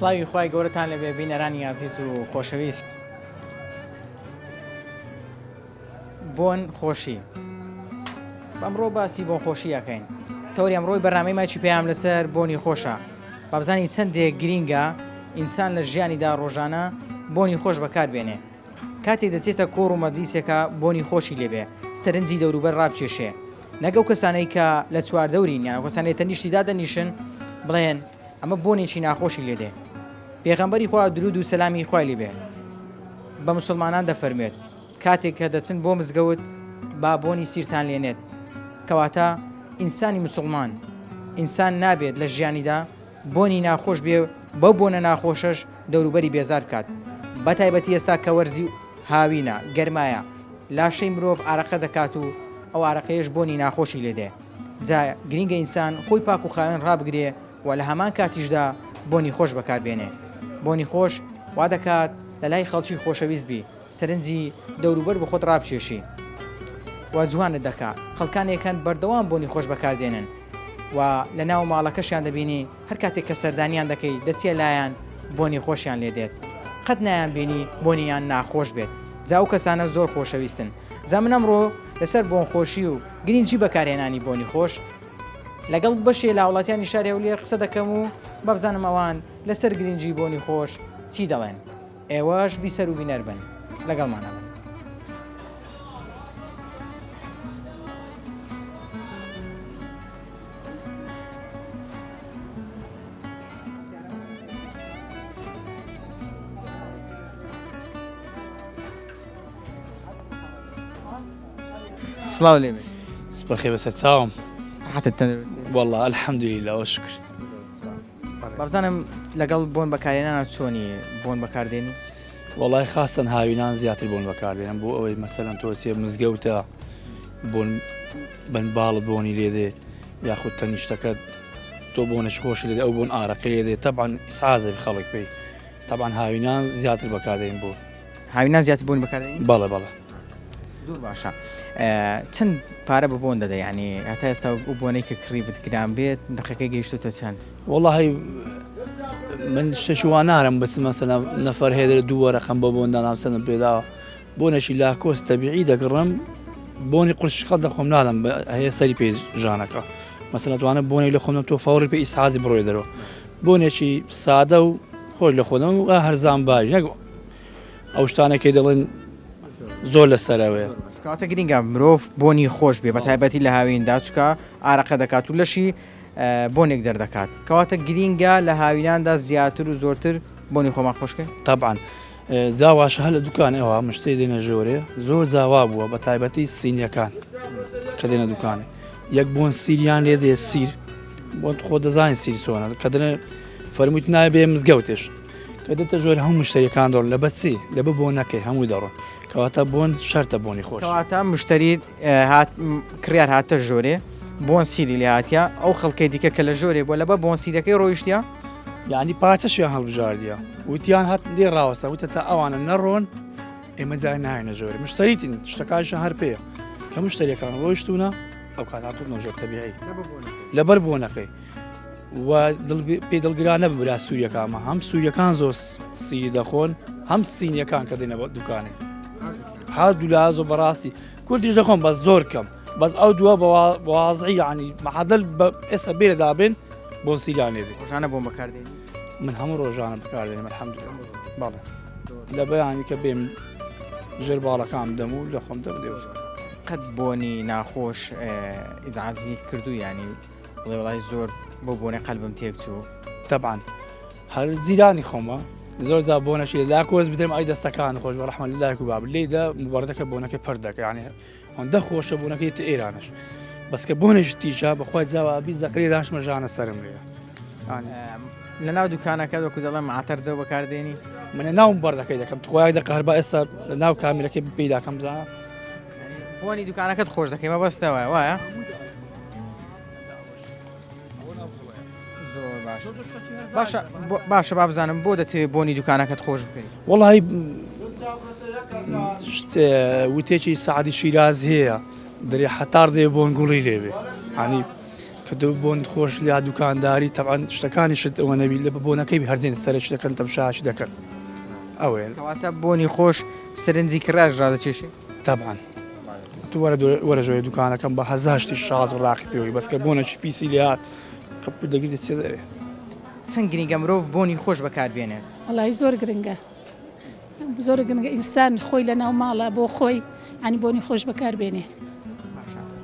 سڵاوی خوای گەورەتان لەبێ بینەرانی عزیز و خۆشەویست. بۆن خۆشی بەمڕۆ باسی بۆن خۆشی یاکەین. تەوری ئەمڕۆی بەرنامەی ماچی پێیان لەسەر بۆنی خۆشە. با بزانین چەندێک گرینگە ئینسان لە ژیانیدا ڕۆژانە بۆنی خۆش بەکاربێنێ. کاتێک دەچێتە کۆڕ و مەجلیسێکە بۆنی خۆشی لێبێ، سەرنجی دەوروبەر ڕابکێشێ. نەگەو کەسانەی کە لە چواردەورین یان کەسانێک تەنیشتیدا دەنیشن بڵێن ئەمە بۆنێکی ناخۆشی لێدێ. پێغەمبەری خوا درود و سەلامی خوای لێبێ بە موسڵمانان دەفەرمێت کاتێک کە دەچن بۆ مزگەوت با بۆنی سیرتان لێنێت، کەواتە ئینسانی موسڵمان ئینسان نابێت لە ژیانیدا بۆنی ناخۆش بێ، بەو بۆنە ناخۆشەش دەوروبەری بێزار بکات. بە تایبەتی ئێستا کە وەرزی هاوینە گەرمایە، لاشەی مرۆڤ ئارەقە دەکات و ئەو ئارەقەیەش بۆنی ناخۆشی لێدێ. جا گرینگە ئینسان خۆی پاک و خاوێن ڕابگرێ و لە هەمان کاتیشدا بۆنی خۆش بەکاربێنێ. بۆنی خۆش وا دەکات لە لای خەڵکی خۆشەویست بی، سەرنجی دەوروبەر بە خۆت ڕابکێشی و جوانت دەکات. خەڵکانێکەن بەردەوام بۆنی خۆش بەکاردێنن و لە ناو ماڵەکەشیان دەبینی هەر کاتێک کە سەردانیان دەکەی دەچێ لایەن بۆنی خۆشیان لێدێت، قەت نایان بینی بۆنیان ناخۆش بێت. جا ئەو کەسانە زۆر خۆشەویستن. جا من ئەمڕۆ لەسەر بۆن خۆشی و گرنگی بەکارهێنانی بۆنی خۆش لەگەڵ بەشێ لە وڵاتیانی شاری هەولێر قسە دەکەم و بەبزانم ئەوان لەسەر گرنگی بۆنی خۆش چی دەڵێن. ئێوەش بیسەر و بینەر بن، لەگەڵمانە بن. سڵاو لێبێ. سپەخێ بەسەر چاوم. سەحەتت تەندروست؟ والله الحمد لله وشکر. بەبزانم لەگەڵ بۆن بەکارهێنانە چۆنی بۆن بەکاردێنی؟ والله خاستن هاوینان زیاتر بۆن بەکاردێنن بۆ ئەوەی مەسەلەن تۆچێ مزگەوتە بۆن بنباڵت بۆنی لێدێ یاخود تەنیشتەکەت تۆ بۆنش خۆش لێدێ ئەو بۆن ئارەقی لێدێ طبعاً ئیسعازە خەڵک پێی. طبعاً هاوینان زیاتر بەکاردێن بۆ هاوینان زیاتر بۆن بەکاردێنی؟ بەڵێ بەڵێ. زۆر باشە. چەند پارە بە بۆن دەدە؟ یعنی هەتا ئێستا ئەو بۆنەی کە کڕی بتگران بێت دقەکەی گەیشتوتە چەند؟ والله من شتێکی وا نارم بس مەسەلا نەفەر هێدر دووە ڕەقەم بە بۆندا نامسەدم پێداوە بۆنێکی لاکۆس تەبیعی دەگڕم، بۆنی قورشقەت دەخۆم نادەم هەیە سەری پێ ژانەکە. مەسەلا توانە بۆنێک لە خۆم تۆ فەوری پێ ئیسعازی بڕۆی دەرەوە. بۆنێکی سادە و خۆش لە خۆدەم و هەرزان باش نەک ئەو شتانێکی دەڵێن زۆر لەسەرەوەیە. کاتە گرینگە مرۆڤ بۆنی خۆش بێ بە تایبەتی لە هاویندا چکە ئارەقە دەکات و لەشی بۆنێک دەردەکات، کەواتە گرینگە لە هاویناندا زیاتر و زۆرتر بۆنی خۆمان خۆشکە. طبعاً جاواشە هە لە دوکانەوە مشتری دێنە ژۆرێ زۆر جاوا بووە بە تایبەتی سینیەکان کە دێنە دوکانێ یەک بۆن سیریان لێ دێ سیر بۆن خۆ دەزانین سیر چۆنە کە دەنە فەرموویت نایە بێ مزگەوتێش کە دێتە ژۆر هەموو مشتریەکان دەڕۆن لە بەچی لە بە بۆنەکەی هەمووی دەڕۆن، کەواتە بۆن شەرتە بۆنی خۆش. کەواتە مشتری کڕیار هاتە ژۆرێ بۆن سیری لێ هاتیە، ئەو خەڵکەی دیکە کە لە ژۆرێ بۆ لە بە بۆن سیرەکەی ڕۆیشتە یعنی پارچەشیان هەڵبژاردیە وتیان هات لێ ڕاوەستە وتە تا ئەوانە نەڕۆن ئێمە جای ناینە ژۆرێ مشتریتین شتەکانشە هەر پێە کە مشتریەکان ڕۆیشتونە ئەو کات هاتوونە ژۆر تەبیعی لەبەر بۆنەکەی و پێ دڵگرانە ببرا سووریەکانمە هەم سووریەکان زۆر سی دەخۆن هەم سینیەکان کە دێنە دوکانێک هەردوو لە زۆر بەڕاستی کوردیش دەخۆن بەس زۆر کەم بەس ئەو دووە بەوازعی یعنی مەحەدەل ئێستا بێرە دابێن بۆن سیلان لێدێ ڕۆژانە بۆن بەکاردێنی. من هەموو ڕۆژانە بەکاردێنم الحەمدولله. بەڵێ لە بەیانی کە بێم ژێر باڵەکان دەم و لە خۆم دەبدێ. قەت بۆنی ناخۆش ئیزعازی کردو ینی بڵێ وڵای زۆر بۆ بۆنێ قەلبم تێک چوو؟ طبعاً هەر جیرانی خۆمە زۆر جا بۆنەشی لاکۆز بدەم ئەی دەستەکان خۆش بە ڕەحمەت لایک و باب لێدا مبارەتەکە بۆنەکە پەر دەکە یعنی هەندە خۆشە بوونەکەی تە ئێرانش بەس کە بۆنێش تیژە بەخوای جاوا بیست دەکرێ داشمە ژانە سرم لێ. لە ناو دوکانەکە وەکو دەڵێم عاتەرجە بەکاردێنی منە ناوم بەردەکەی دەکەم خۆیان دەکە هەر بە ئێستا لە ناو کامێرەکەی پێداکەم زانە بۆنی دوکانەکەت خۆش دەکەی مەبەستەوە وایە؟ باشە با بزانم بۆ دەتەوێت بۆنی دوکانەکەت خۆش بکەیت؟ وەڵی وتێکی سعدی شیراز هەیە دەرێ حەتار دێ بۆن گوڵی لێبێ ینی کە دوو بۆنی خۆش لیا دوکانداری تەبعاً شتەکانی شت ئەوە نەبی لە بۆنەکەی هەردێن سەرش دەکەن تەمشاش دەکەن ئەوێ کەواتە بۆنی خۆش سەرنجی کراژ ڕادەچێشی تەبعاً تو وەرەژۆی دوکانەکەم بە هەزاشتی شاز ڕاقی پێوەی بەسکە بۆنەکی پیسی لات کەپور دەگیرێت چێ دەوێ چەند گرنگە مرۆڤ بۆنی خۆش بەکاربێنێت وڵی زۆر گرنگە زۆر گرنگە ئینسان خۆی لە ناو ماڵە بۆ خۆی ینی بۆنی خۆش بەکاربێنێ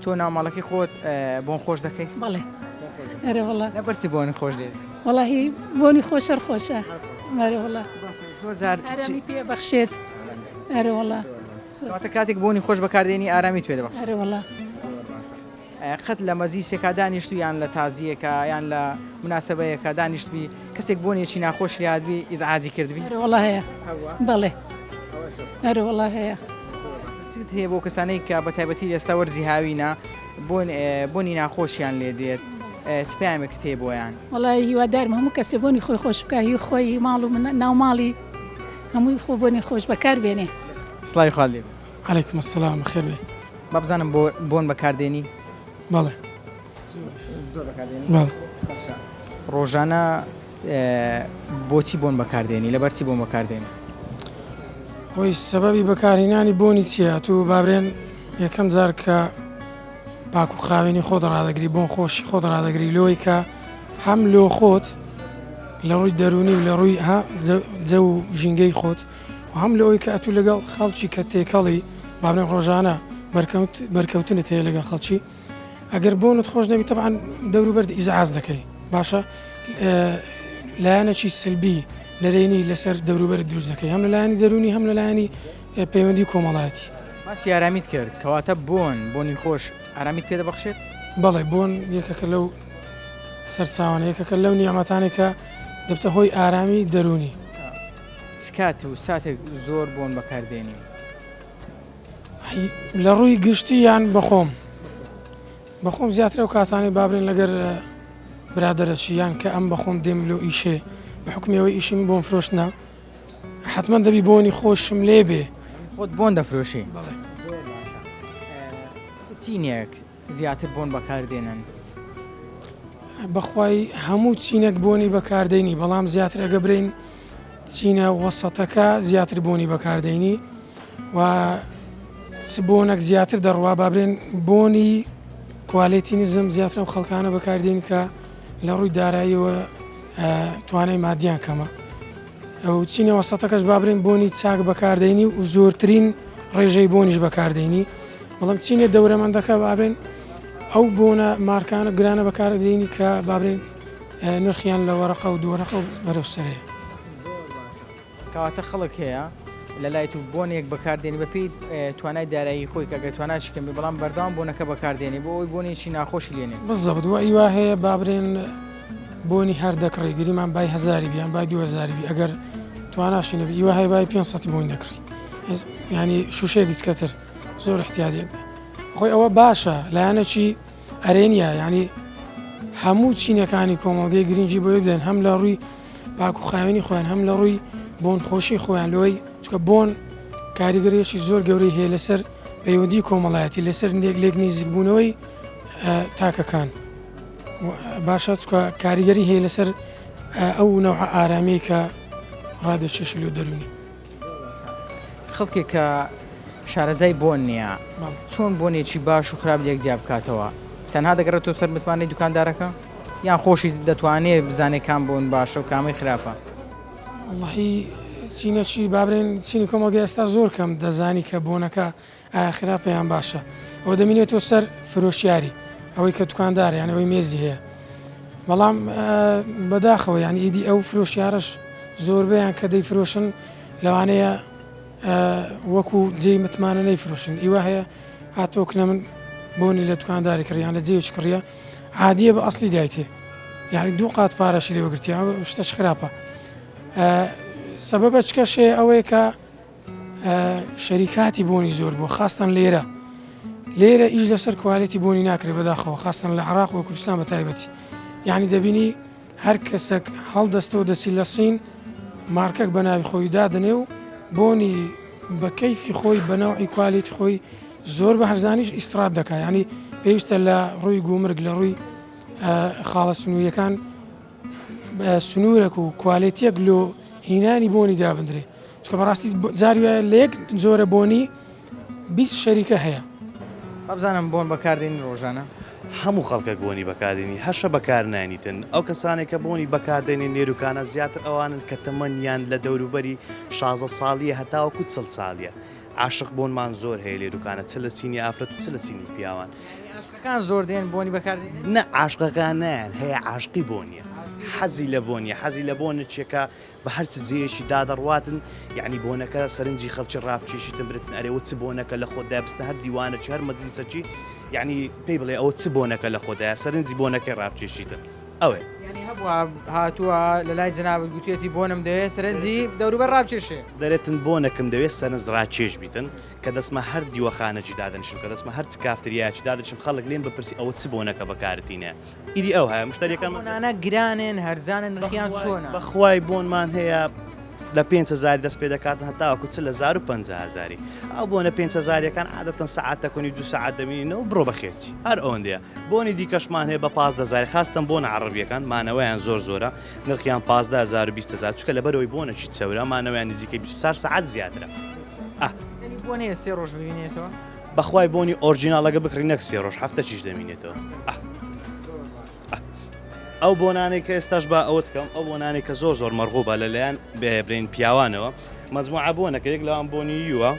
تۆ ناوماڵەکەی خۆت بۆن خۆش دەکەی بەڵێ ئەرە وڵە لەبەرچی بۆنی خۆش دێت وڵی بۆنی خۆشەر خۆشە ئەرە وڵە زۆر جار ئارامی پێ بەخشێت ئەرە وڵە کەواتە کاتێک بۆنی خۆش بەکاردێنی ئارامیت پێ دەبخشێت ئەرە وڵە قەت لە مەزیسێکا دانیشت و یان لە تازیەکە یان لە مناسبەیەکە دانیشتبی کەسێک بۆنێکی ناخۆش لادبی ئیزعاجی کردبی ئەرە وڵە هەیە بەڵێ ئەرە وڵە هەیە چیت هەیە بۆ کەسانەی کە بە تایبەتی ئێستا وەرزی هاوینە بۆنی ناخۆشیان لێ دێت چ پامێکت هەیە بۆیان وڵی هیوادارم هەموو کەسێ بۆنی خۆی خۆش بکە هی خۆی ماڵ و ناو ماڵی هەمووی خۆ بۆنی خۆش بەکاربێنێ سڵای خاڵێ عليكم السلام خير بي با بزانم بۆن بەکاردێنی بله بله ڕۆژانە بۆچی بۆن بەکاردێنی لەبەرچی بۆن بەکاردێنی خۆی سەبەبی بەکارهێنانی بۆنی چییە تو بابرێن یەکەم جار کە پاک و خاوێنی خۆت ڕادەگری بۆن خۆشی خۆت ڕادەگری لۆی کە هەم لۆ خۆت لە ڕووی دەرونی و لە ڕووی جە و ژینگەی خۆت و هەم لەوەی کە ئەتو لەگەڵ خەڵکی کە تێکەڵی بابرێن ڕۆژانە بەرکەوتنت هەیە لەگەڵ خەڵکی ئەگەر بۆنت خۆش نەبی تەبعاً دەوروبەر ئیزعاج دەکەی باشە لایەنێکی سلبی نەرێنی لەسەر دەوروبەرت دروست دەکەی هەم لەلایەنی دەرونی هەم لەلایەنی پەیوەندی کۆمەڵایەتی ماسی ئارامیت کرد کەواتە بۆنی خۆش ئارامیت پێ دەبەخشێت بەڵێ بۆن یەکەکە لەو سەرچاوانە یەکەکە لەو نیعمەتانێک کە دەبتە هۆی ئارامی دەرونی چ کات و ساتێک زۆر بۆن بەکاردێنی لە ڕووی گشتی یان بەخۆم زیاتر ئەو کاتانی بابرێن لەگەر برادەرەشی یان کە ئەم بەخۆم دێم لەو ئیشێ بە حکومیەوەی ئیشم بۆم فرۆشتنا حتمما دەبی بۆنی خۆشم لێ بێ خۆت بۆن دەفرۆشی چینێک زیاتر بۆن بەکاردێنن بەخوای هەموو چینێک بۆنی بەکاردێنی بەڵام زیاتر ئەگە برین چینە وەسەتەکە زیاتر بۆنی بەکاردێنی و چ بۆنێک زیاتر دەڕوا بابرێن بۆنی کوالێتی نزم زیاتر ئەو خەڵکانە بەکاردێن کە لە ڕووی داراییەوە توانای مادیان کەمە ئەو چینە وەسەتەکەش بابرێن بۆنی چاک بەکاردێنی و زۆرترین ڕێژەی بۆنیش بەکاردێنی بەڵام چینە دەورەمەندەکە بابرێن ئەو بۆنە مارکانە گرانە بەکاردێنی کە بابرێن نرخیان لە وەرەقە و دووەرەقە بەرەو سەرەیە کەواتە خەڵک هەیە لە لای تو بۆنێک بەکاردێنی بەپێی توانای دارایی خۆی کە تواناچی کەمی بەڵام بەردەوام بۆنەکە بەکاردێنی بۆ ئەوی بۆنێکی ناخۆشی لێنێ بزەبت وە ئیوا هەیە بابرێن بۆنی هەر دەکڕی گریمان بای هزاری بیان بای 2000 بی ئەگەر تواناشی نەبی ئیوا هەیە بای 500 بۆنی دەکڕی ینی شوشەیەکی کەتر زۆر احتیاجێک خۆی ئەوە باشە لایەنێکی ئەرێنیە ینی هەموو چینەکانی کۆمەڵگەی گرنگی بۆی بدەن هەم لە ڕووی پاک و خاوێنی خۆیان هەم لە ڕووی بۆن خۆشی خۆیان لەوەی چکە بۆن کاریگەریەکی زۆر گەورەی هەیە لەسەر پەیوەندی کۆمەڵایەتی لەسەر لێک نزیک بوونەوەی تاکەکان باشە چکە کاریگەری هەیە لەسەر ئەو نەوع ئارامی کە ڕادەچێش لێ دەرونی خەڵکێک کە شارەزای بۆن نییە چۆن بۆنێکی باش و خراپ لێک جیاب بکاتەوە تەنها دەگەڕێتەوە سەر متوانەی دوکاندارەکە یان خۆشی دەتوانێت بزانێت کام بۆن باشە و کامی خراپە واللهی چینەکی بابرێن چینی کۆمەڵگەی ئێستا زۆر کەم دەزانی کە بۆنەکە ئایا خراپەیان باشە ئەوە دەمێنێتەوە سەر فرۆشیاری ئەوەی کە دوکاندار یان ئەوەی مێزی هەیە بەڵام بەداخەوە یانی ئیدی ئەو فرۆشیارش زۆربیان کە دەیفرۆشن لەوانەیە وەکو جێی متمانە نەیفرۆشن ئیوا هەیە هاتۆکنە من بۆنی لە دوکانداری کڕیان لە جێوی کڕیە عادیە بە ئەسلی دایتێ یعنی دوو قات پارەشی لێوەگرتی شتەش خراپە سەبەبە چکەشێ ئەوەیە کە شەریکاتی بۆنی زۆر بوو خاستن لێرە ئیش لەسەر کوالێتی بۆنی ناکرێت بەداخەوە خاستن لە عراق و کوردستان بە تایبەتی یعنی دەبینی هەر کەسێک هەڵدەستەوە دەسی لە سین مارکەک بە ناوی خۆی دادنێ و بۆنی بە کەیفی خۆی بە نەوعی کوالێتی خۆی زۆر بە هەرزانیش ئیسرات دەکات ینی پێویستە لە ڕووی گومرگ لە ڕووی خاڵە سنووریەکان سنوورێک و کوالێتیەک لۆ هینانی بۆنی دابدرێ چکە بەڕاستی جاری وایە لە یەک جۆرە بۆنی 20 شەریکە هەیە. بابزانم بۆن بەکاردێنی ڕۆژانە هەموو خەڵکە بۆنی بەکاردێنی هەشە بەکارنانیتن ئەو کەسانێک کە بۆنی بەکاردێنی نێروکانە زیاتر ئەوانن کە تەمەنیان لە دەوروبەری 16 ساڵیە هەتاوەکو 40 ساڵیە. عاشق بۆنمان زۆر هەیە لێروکانە چ لە چینی ئافرەت و چ لە چینی پیاوان. عاشقەکان زۆر دێن بۆنی بەکاردێنی نە عاشقەکان نیان هەیە عاشقی بۆنیە حەزی لە بۆنیە حەزی لە بۆنە چێکە بە هەرچ جێشی دادەڕواتن یعنی بۆنەکە سەرنجی خەڵکی ڕابچێشیتن برتن ئەرێوە چ بۆنەکە لە خۆدا بستە هەر دیوانە چ هەر مەجلیسەچی یعنی پێی بڵێ ئەوە چ بۆنەکە لە خۆدایە سەرنجی بۆنەکەی ڕابچێشیتن ئەوێ هاتووە لە لای جنابەت گوتوێتی بۆنم دەوێت سەرنجی دەوروبەر ڕابچێشێ دەرێتن بۆنەکەم دەوێت سەرنج ڕاکێش بیتن کە دەستمە هەر دیوەخانەجی دادەنشم کە دەستمە هەر چ کافتریاکی دادەچم خەڵک لێن بپرسی ئەوە چ بۆنەکە بەکارتینە ئیدی ئەو هەیە مشتریەکان بۆنانە گرانن هەرزانن نرخیان چۆنە بەخوای بۆنمان هەیە لە 5,000 دەست پێ دەکاتن هەتاوەکو چ لە 15,000 ئەو بۆنە 5,000ەکان عادەتەن سەعاتە کۆنی 2 ساعت دەمینەوە بڕۆ بەخێرچی هەر ئەوەندەیە بۆنی دیکەشمان هەیە بە 15,000 خاستن بۆنە عەرەبیەکان مانەوەیان زۆر زۆرە نرخیان 15,000 و 20,000 چکە لەبەرەوەی بۆنەکی چەورە مانەوەیان نزیکەی 24 ساعت زیاترە بۆن هەیە 3 ڕۆژ ببینێتەوە بەخوای بۆنی ئۆرجیناڵەکە بکڕی نەک 3 ڕۆژ هەفتە چیش دەمینێتەوە ئەو بۆنانەی کە ئێستاش با ئەوت کەم ئەو بۆنانێک کە زۆر زۆر مەرغوبە لەلایەن بێبرین پیاوانەوە مەزموعە بۆنەکە یەک لەوان بۆنی یووە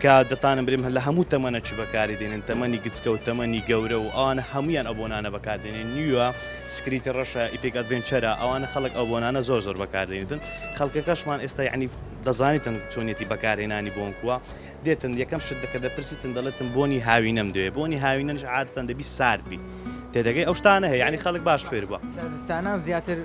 کە دەتانم بریم لە هەموو تەمەنەکی بەکاری دێنن تەمەنی گچکە و تەمەنی گەورە و ئەوانە هەمویان ئەو بۆنانە بەکاردێنێن نیوە سکریتە ڕەشە ئیپێک ئەدڤێنچەرە ئەوانە خەڵک ئەو بۆنانە زۆر زۆر بەکاردێنیتن خەڵکەکەشمان ئێستا یعنی دەزانیتن چۆنیەتی بەکارهێنانی بۆنکووە دێتن یەکەم شت دەکە دەپرسیتن دەڵێتن بۆنی هاوینەم دەوێ بۆنی هاوینەش عادەتەن دەبی ساردبی تێدەگەی ئەو شتانە هەیە یعنی خەڵک باش فێر بووە زستانان زیاتر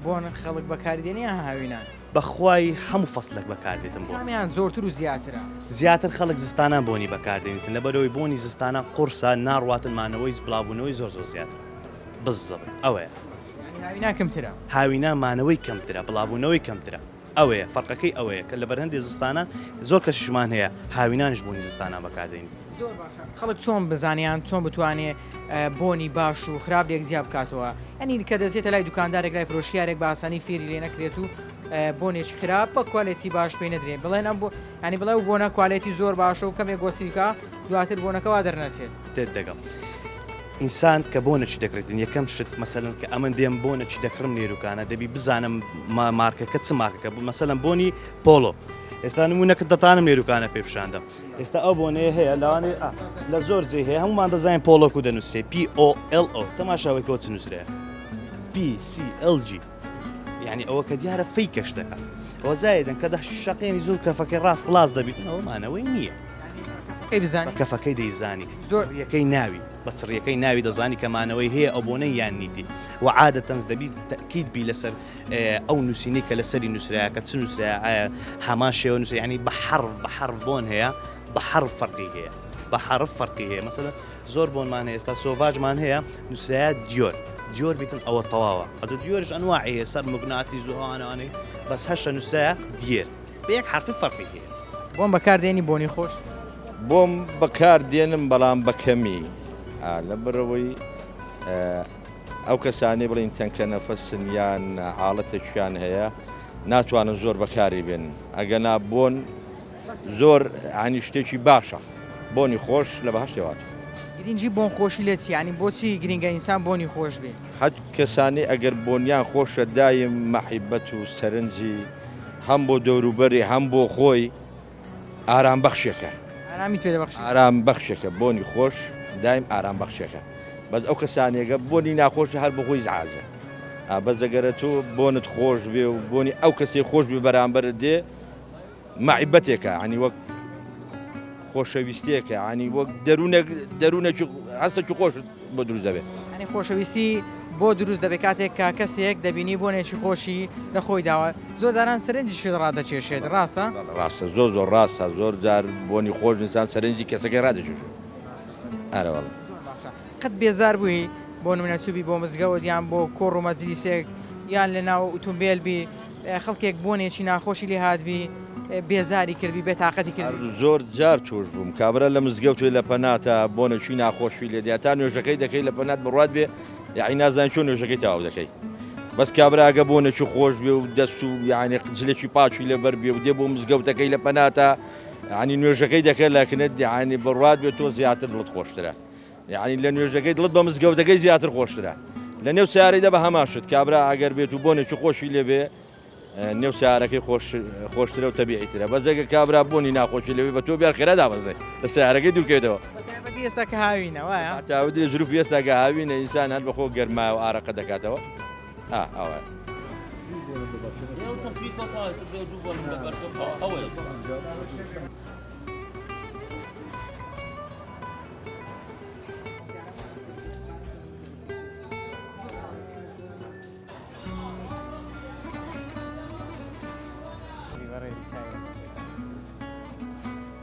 بۆن خەڵک بەکاردێنی هاوینان بەخوای هەموو فەسلێک بەکاردێتن بۆ هەمیان زۆرتر و زیاترە زیاتر خەڵک زستانان بۆنی بەکاردێنیتن لەبەرەوەی بۆنی زستانە قورسە ناڕواتنمانەوەی بڵاوبوونەوەی زۆر زۆر زیاتر بزڵ ئەوەیە هاوینان کەمترە هاوینانمانەوەی کەمترە بڵاوبوونەوەی کەمترە ئەوەیە فەرقەکەی ئەوەیە کە لە بەرهەندی زستانان زۆر کەشیشمان هەیە هاوینانش بوونی زستانان بەکاردێنی زۆر باشە خەڵک چۆن بزانیان چۆن بتوانێت بۆنی باش و خراپ لێک بکاتەوە ئەنی کە دەزێتە لای دوکاندارێک لای فرۆشیارێک باسانی فێری لێ نەکرێت و بۆنێکی خراپ بە کوالێتی باش پێ نەدرێت بڵێن ئەم بۆ ینی بڵێ و بۆنە کوالێتی زۆر باشە و کەمێک گۆسیکە دواتر بۆنەکەوا دەرنەچێت تێت دەگەڵ ئینسان کە بۆنەچی دەکرێتن یەکەم شت مەسەلەن کە ئەمە دێم بۆنەچی دەکڕم نێروکانە دەبی بزانم مارکەکە چ مارکەکە بوو مەسەلەن بۆنی پۆلۆ ئێستا نمونونەکە دەتانم نێروکانە پێ پیشاندە ئێستا ئەو بۆنەیە هەیە لەوانێ لە زۆر جێ هەیە هەمومان دەزانین پۆلۆکو دەنووسێ POLO تەماشاوەی کۆ چ نووسرەیە PCLG یعنی ئەوە کە دیارە فەیکەش دەکات ئەوە زایدن کە شەقێنی زۆر کەفەکەی ڕاست خلاص دەبیت ئەوە مانەوەی نییە بزانانی کەفەکەی دەیزانی زۆر یەکەی ناوی بە چڕیەکەی ناوی دەزانی کەمانەوەی هەیە ئەو بۆنەی یان نیتی و عادەتەنز دەبی تەکید بی لەسەر ئەو نووسینەی کە لەسەری نووسراە کە چ نووسراە ئایا هەمان شێوە نووس ینی بە حرف بۆن هەیە بە حرف فەرقی هەیە بە حرف فەرقی هەیە مەسەلەن زۆر بۆنمان هەیە ئێستا سۆڤاژمان هەیە نووسراە دیۆر بیتن ئەوە تەواوە ئەجە دیۆرش ئەنواعی هەیە سەر مگناتی زوهانانەی بەس هەشە نووسراە دێر بە یەک حرفی فەرقی هەیە بۆم بەکاردێنی بۆنی خۆش بۆم بەکاردێنم بەڵام بەکەمی لە بەرەوەی ئەو کەسانی بڵین تەنکە نەفەسن یان حاڵەتێکیان هەیە ناتوانن زۆر بەکاری بێن ئەگەنا بۆن زۆر هەنی شتێکی باشە بۆنی خۆش لە بەهەشتێوات گرنگی بۆن خۆشی لێت ینی بۆچی گرنگە ئینسان بۆنی خۆش بێ حەت کەسانی ئەگەر بۆنیان خۆشە دایم مەحیبەت و سەرنجی هەم بۆ دەوروبەری هەم بۆ خۆی ئارام بەخشێکە ئارامی پێ دەبەخشێت ئارام بەخشێکە بۆنی خۆش دایم ئارام بەخشێکە بەس ئەو کەسانێگە بۆنی ناخۆش هەر بەخۆی زعازە بەس دەگەرە تۆ بۆنت خۆش بێ و بۆنی ئەو کەسێک خۆش بێ بەرامبەرت دێ مەحیبەتێکە عنی وەک خۆشەویستەیەکە عنی وەک دەروونێکی هەستێکی خۆش بۆ دروست دەبێت ئەنی خۆشەویستی بۆ دروست دەبێت کاتێک کا کەسێک دەبینی بۆنێکی خۆشی لە خۆی داوە زۆر جاران سەرنجی شت ڕادەکێشێت ڕاستە ڕاستە زۆر زۆر ڕاستە زۆر جار بۆنی خۆش ئینسان سەرنجی کەسەکەی ڕادەکێشێت ئەرەوەڵ قەت بێزار بووی بۆ نمونە چوبی بۆ مزگەوت یان بۆ کۆڕ و مەجلیسێک یان لە ناو ئۆتۆمبیل بی خەڵکێک بۆنێکی ناخۆشی لێ هاتبی بێزاری کردبی بێتاقەتی کرد زۆر جار توش بووم کابرا لە مزگەوت لە پەناتە بۆنەشی ناخۆشی لێ دیاتا نوێژەکەی دەکەی لە پەنات بڕات بێ یعنی نازان چۆن نوێژەکەی تاوا دەکەی بەس کابراگە بۆنێکی خۆش بێ و دەست و یعنی جلێکی پاچی لەبەر بێ و دێ بۆ مزگەوتەکەی لە پەناتە ینی نوێژەکەی دەکرێت لەکنێت ینی بڕات بێت تۆ زیاتر دڵت خۆشترە یعنی لە نوێژەکەی دڵت بە مزگەوتەکەی زیاتر خۆشترە لە نێو سیارەیدا بە هەماشت کابرا ئەگەر بێت و بۆنێکی خۆشی لێبێ نێو سیارەکەی خۆشترە و تەبیعیترە بەجێگە کابرا بۆنی ناخۆشی لەوێ بە تۆ بیار خێرا دابەزێ لە سیارەکەی دووکێتەوە ئێستا کە هاوینە وایە تاودی ژروف ئێستاگە هاوینە ئینسان هەر بەخۆ گەرما و ئارەقە دەکاتەوە ئەوە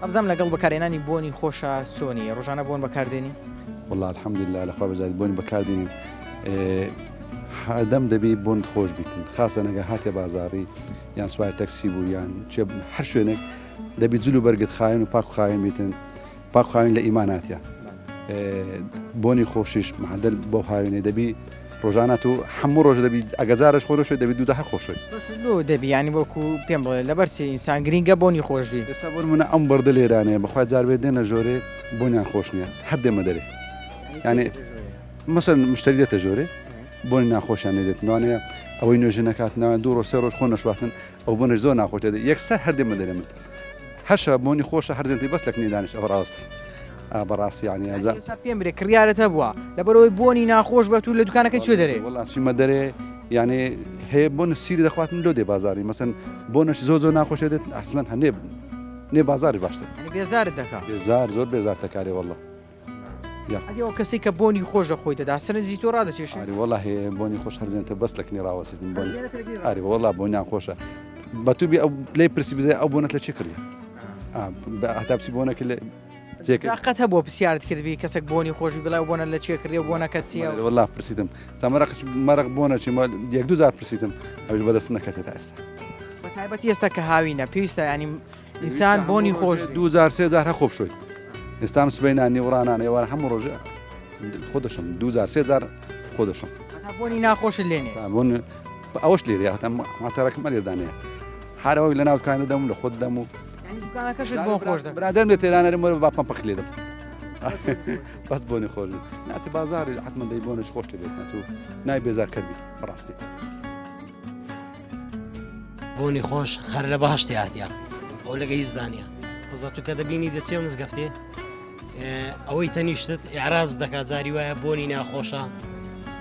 ئەبزانام لەگەڵ بەکارێنانی بۆنی خۆشە چۆنی ڕۆژانە بۆن بەکاردێنی والله الحەمدلله لەخوا بەزای بۆنی بەکاردێنین دەم دەبی بۆن خۆش بیتن خاصە نەگە هاتێ بازاڕی یان سوای تەکسی بوو یان هەر شوێنێک دەبی جلو بەرگت خاین و پاک خاین بیتن پاک خاین لە ئیماناتە بۆنی خۆشیش مەعدل بۆ هاوینێ دەبی ڕۆژانات و هەموو ڕۆژ دەبی ئەگەزارش خۆشی دەبی دوودەها خۆشی دەبی ینی وەکو پێم بڵێ لەبەرچی ئینسان گرینگە بۆنی خۆشبی ئێستا بۆ منە ئەم بەردە لێرانەیە بەخوای جاربێ دێنە ژۆرێ بۆنیان خۆش نییە هەر دێمە دەرێ یعنی مەسەن مشتری دێتە ژۆرێ بۆنی ناخۆشیان دێت نوانەیە ئەوەی نوێژە نکاتنەوە دوو ڕۆژ سێ ڕۆژ خۆ نەشواتن ئەو بۆنش زۆر ناخۆش دێت یەکسەر هەر دێمە دەرێ من هەشە بۆنی خۆشە هەرجنتی بەس لەکنی دانش ئەوە ڕاستە بەڕاستی یعنی پێم برێ کڕیارەتە بووە لەبەرەوەی بۆنی ناخۆش بەت و لە دوکانەکەی کوێ دەرێ وڵات چیمە دەرێ یعنی هەیە بۆن سیری دەخواتن لۆ دێ بازاری مەسەن بۆنش زۆر ناخۆش دێت ئەسلەن هەنێ نێ بازاری باشتر بێزارت دەکات بێزار زۆر بێزار تەکارێ وەڵڵە ئەو کەسی کە بۆنی خۆش دەخۆی دەدا سەرنجی تۆ ڕادەچێشی وڵا هەیە بۆنی خۆش هەرزێنتە بەس لەکنی ڕاوەستن بۆنی ئاری وڵا بۆنیان خۆشە بەتوبی ئەو لێ پرسی بزای ئەو بۆنەت لە چی کردی هەتاپسی بۆنەکە لێ قەت هەبووە پرسیارت کردبی کەسێک بۆنی خۆشی بڵای بۆنە لە چێ کردی و بۆنەکە چییە وڵا پرسیدم مەرق بۆنە چی یەک دوو زار پرسیدم ئەوش بەدەست نەکەتێت ئێستا بەتایبەتی ئێستا کە هاوینە پێویستە ینی ئینسان بۆنی خۆش 2000 3000 خۆب شوی ئێستا سبەینانی وڕانان ێوارە هەموو ڕۆژە خۆدەشم 2000 3000 خۆدەشم بۆنی ناخۆش لێنێ بۆن ئەوەش لێرە ماتەڕەکەمە لێدانەیە هەرەوەی لە ناوکانە دەم لە خۆت دەم و دوکانەکەشت بۆ خۆش دەکات برادەم لە تێرانەرە مەرە باپم پەخ لێدەم بەس بۆنی خۆش ناتی بازاری حتمما دەی بۆنش خۆش دەبێت نەتوو نای بێزار کردی بەڕاستی بۆنی خۆش هەر لە بەهەشتی هاتیە ئەو لەگە هیچ دانیە بەزەتو کە دەبینی دەچێ مزگەفتێ ئەوەی تەنیشتت ئێعراز دەکات زاری وایە بۆنی ناخۆشە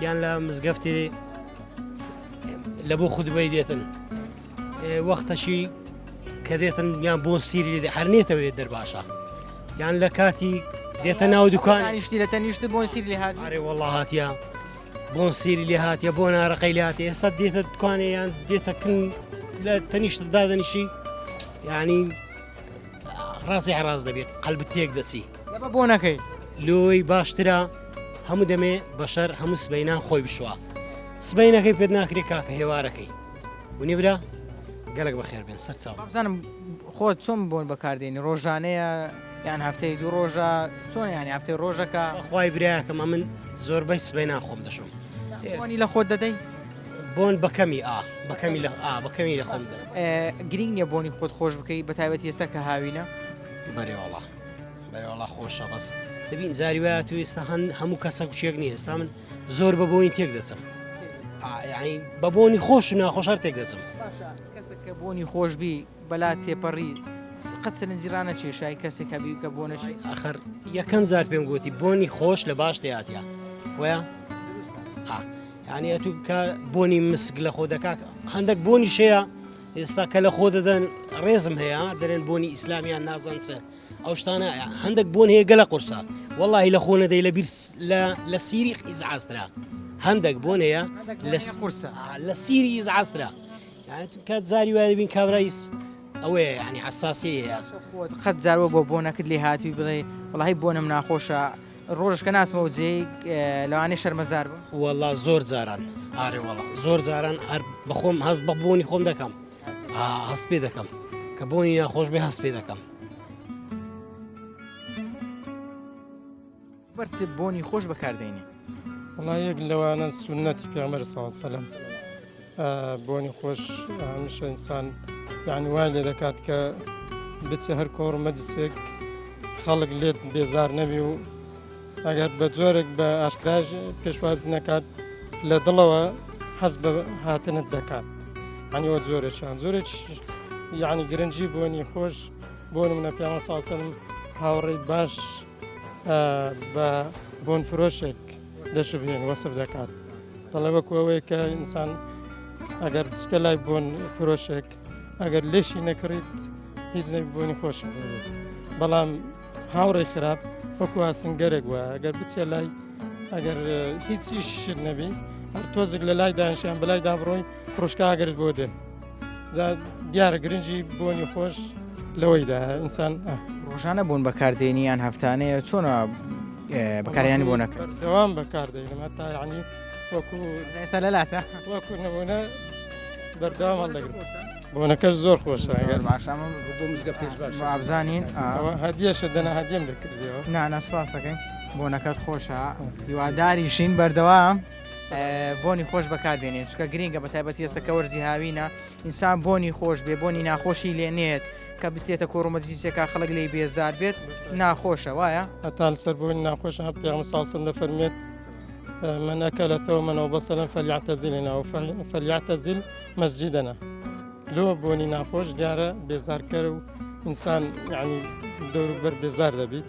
یان لە مزگەفتێ لە بۆ خودبەی دێتن وەختەشی کە دێتن یان بۆ سیری لێ هەر نێتەوێت دەرباشە یان لە کاتی دێتە ناو دوکان نیشتی لە تەنیشت بۆن سیری لێ هاات ئارێ وەڵڵا هاتیە بۆن سیری لێ هاتیە بۆ نارەقەی لێ هاتێ ئێستا دێتە دوکانێ یان دێتە کن لە تەنیشت دادەنیشی ینی ڕاستی حراز دەبێت قەلبت تێک دەچی لەبە بۆ نەکەی لۆی باشترە هەموو دەمێ بەشەر هەموو سبەینان خۆی بشوە سبەینەکەی پێت ناکرێ کاکە هێوارەکەی ونی برا گەلک بەخێر بێن سەر چاو بزانم خۆت چۆن بۆن بەکاردێنی ڕۆژانەیە یان هەفتەی دوو ڕۆژە چۆن ینی هەفتەی ڕۆژەکە خی برایەکەم من زۆربەی سبەینان خۆم دەشم بۆنی لە خۆت دەدەی بۆن بەکەمی بەکەمی لە خۆم گرنگ نییە بۆنی خۆت خۆش بکەی بەتایبەتی ئێستا کە هاوینە بەرێوەڵا خۆشە بەس دەبین زاری وایە تو ئێستا هەموو کەسە کوچێک نییە ئێستا من زۆر بە بۆنی تێک دەچم بە بۆنی خۆش و ناخۆش هەر تێک دەچم کەسێک کە بۆنی خۆشببی بەلا تێپەڕی قەت سەرنجیرانە کێشای کەسێک هەبی کە بۆنەشی ئەخر یەکەم زار پێم گوتی بۆنی خۆش لە باش دەهاتیا وایە ینی تو کە بۆنی مسک لە خۆ دەکات هەندێک بۆنی شەیە ئێستا کە لە خۆ دەدەن ڕێزم هەیە دەرێن بۆنی ئیسلامیان نازانسە ئەو شتانە هەندێک بۆن هەیە گەلە قورسە وەڵی لە خۆ نەدەی لە سیری ئیزعاسترا هەندێک بۆن هەیە لە سیری ئیزعاسترا کات زاری وایە بین کابرایس ئەوەیە ینی حساسەیە قەت زارەوە بۆ بۆنەکەت لێ هاتووی بڵێ وڵی بۆنم ناخۆشە ڕۆژش کە ناسمەوە جێ لەوانەیە شەرمەزار بە وەڵا زۆر جاران ئارێ وەڵا زۆر جاران بەخۆم هەست بە بۆنی خۆم دەکەم هەست پێ دەکەم کە بۆنی ناخۆش بێ هەست پێ دەکەم بەرچ بۆنی خۆش بەکاردێنی والله یەک لەوانە سنەتی پێغەمبەر صلی الله علیه و سلم بۆنی خۆش هەمیشە ئینسان یعنی وای لێ دەکات کە بچێ هەر کۆڕ مەجلسێک خەڵک لێت بێزار نەبی و ئەگەر بە جۆرێک بە ئاشکراش پێشوازی نەکات لە دڵەوە حەز بە هاتنت دەکات عنیوە زۆرێکیان زۆرێک یعنی گرنگی بۆنی خۆش بۆ نمونە پێغەمبەر صلی الله علیه و سلم هاوڕێی باش بە بۆن فرۆشێک دەشبهێن وەسف دەکات دەڵێ وەکو ئەوەیە کە ئینسان ئەگەر بچکە لای بۆن فرۆشێک ئەگەر لێشی نەکڕیت هیچ نەبی بۆنی خۆش بێت بەڵام هاوڕێی خراپ وەکو ئاسنگەرێک وایە ئەگەر بچێ لای ئەگەر هیچ ئیشت نەبی هەر تۆزێک لە لای دانیشیان بەلای دابڕۆی فڕۆشکە ئاگرت بۆ دێن دیارە گرنگی بۆنی خۆش لەوەیدا ئینسان ڕۆژانە بوون بەکاردێنیان هەفتانەیە چۆنە بەکارێنانی بۆ نەکە دەوام بەکاردێنم هەتا یعنی وەکو ئێستا لەلاتە وەکو نمونە بەردەوام هەڵدەگرن بۆنەکەش زۆر خۆشە ئەگەر ماشام بۆ مزگەفتێش باش ئابزانین هەدیەشە دەنا هەدیەم دەکردیەوە نا سواس دەکەین بۆنەکەت خۆشە هیواداریشین بەردەوام بۆنی خۆش بەکاربێنێت چکە گرینگە بە تایبەتی ئێستا کە وەرزی هاوینە ئینسان بۆنی خۆش بێ بۆنی ناخۆشی لێنێت کە بچێتە کۆڕمەجلیسێکا خەڵک لێی بێزار بێت ناخۆشە وایە هەتا لەسەر بۆنی ناخۆش پێغەمبەر صلی الله علیه و سلم دەفەرمێت من أكل ثوما أو بصلا فليعتزلنا أو فليعتزل مسجدنا لو بوني ناخۆش دیارە بێزارکەر و ئینسان یعنی دەوروبەر بێزار دەبیت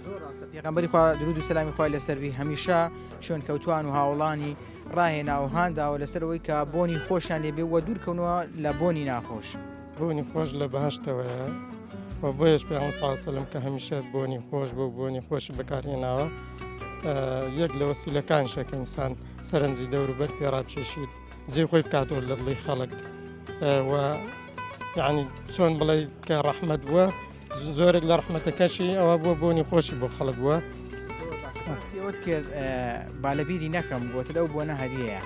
پێغەمبەری خوا درود و سەلامی خوای لەسەروی هەمیشە شوێن کەوتوان و هاوڵانی ڕاهێنا و هانداوە لەسەرەوەی کە بۆنی خۆشیان لێبێ و دوورکەونەوە لە بۆنی ناخۆش بۆنی خۆش لە بەهەشتەوەیە و بۆیش پێغەمبەر صلی الله علیه و سلم کە هەمیشە بۆنی خۆش بۆ بۆنی خۆش بەکارهێناوە یەک لە وەسیلەکانشە کە ئینسان سەرنجی دەوروبەر پێڕابکێشیت جێ خۆی بکاتەوە لە دڵی خەڵک و یعنی چۆن بڵێ کە ڕەحمەت بووە زۆرێک لە ڕەحمەتەکەشی ئەوە بووە بۆنی خۆشی بۆ خەڵک بووە سیوت کرد بالەبیری نەکەم گوتە ئەو بۆنە هەدیەیە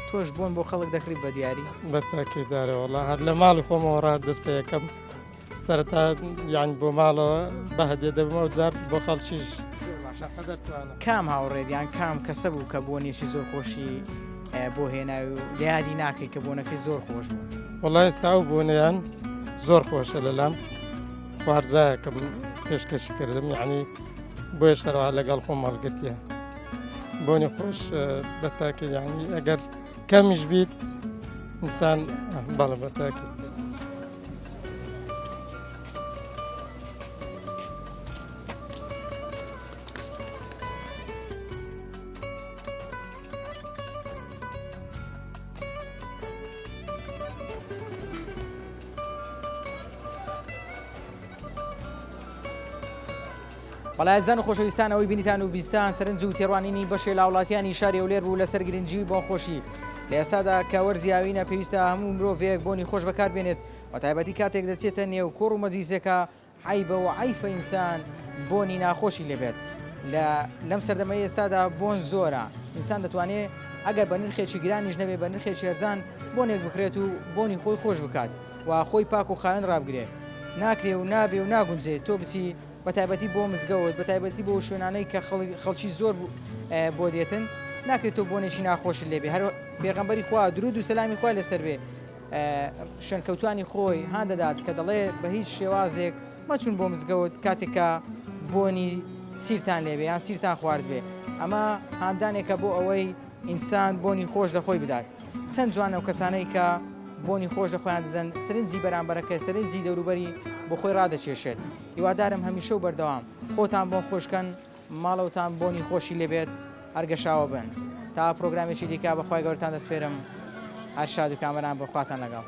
تۆش بۆن بۆ خەڵک دەکری بە دیاری بە تاکیدارە وەڵا هەر لە ماڵی خۆمەوە ڕات دەست پێ یەکەم سەرەتا یعنی بۆ ماڵەوە بە هەدیە دەبمەوە جار بۆ خەڵکیش کام هاوڕێدیان کام کەسە بوو کە بۆنیشی زۆر خۆشی بۆ هێناوی و لێیادی ناکەی کە بۆنەکەی زۆر خۆش بوو وەڵای ئێستا ئەو بۆنیان زۆر خۆشە لەلام خوارزایە کە پێشکەشی کردم یعنی بۆیە شەرەوە لەگەڵ خۆم هەڵگرتیە بۆنی خۆش بە تاکید یعنی ئەگەر کەمیش بیت ئینسان بەڵێ بە تاکید بەڵای زان و خۆشەویستانەوەی بینیتان و بیستان سەرنج و تێڕوانینی بەشێ لە وڵاتیانی شاری ئەولێر بوو لەسەر گرنگی بۆ خۆشی لە ئێستادا کە وەرزیاوینە پێویستە هەموو مرۆڤێک بۆنی خۆش بەکاربێنێت و تایبەتی کاتێک دەچێتە نێو کۆڕ و مەجلیسێکە عیبە و عیفە ئینسان بۆنی ناخۆشی لێبێت لەم سەردەمەی ئێستادا بۆن زۆرە ئینسان دەتوانێت ئەگەر بە نرخێکی گرانیش نەبێت بە نرخێکی هەرزان بۆنێک بکرێت و بۆنی خۆی خۆش بکات و خۆی پاک و خاوێن ڕابگرێت ناکرێ و نابێ و ناگونجێت تۆ بچی بە تایبەتی بۆ مزگەوت بە تایبەتی بۆ شوێنانەی کە خەڵکی زۆر بۆ دێتن ناکرێت تۆ بۆنێکی ناخۆشی لێبێ هەر پێغەمبەری خوا درود و سەلامی خوای لەسەر بێ شوێنکەوتوانی خۆی هان دەدات کە دەڵێ بە هیچ شێوازێک مەچون بۆ مزگەوت کاتێکە بۆنی سیرتان لێبێ یان سیرتان خوارد بێ ئەمە هاندانێکە بۆ ئەوەی ئینسان بۆنی خۆش لە خۆی بدات چەند جوانە و کەسانەی کە بۆنی خۆش لە خۆیان دەدەن سەرنجی بەرامبەرەکە سەرنجی دەوروبەری بۆ خۆی ڕادەچێشێت هیوادارم هەمیشە و بەردەوام خۆتان بۆ خۆشکەن ماڵەوتان بۆنی خۆشی لێبێت هەرگەشاوە بن تا پرۆگرامێکی دیکە بەخوای گەورتان دەسپێرم هەر شاد و کامەران بە خواتان لەگەڵ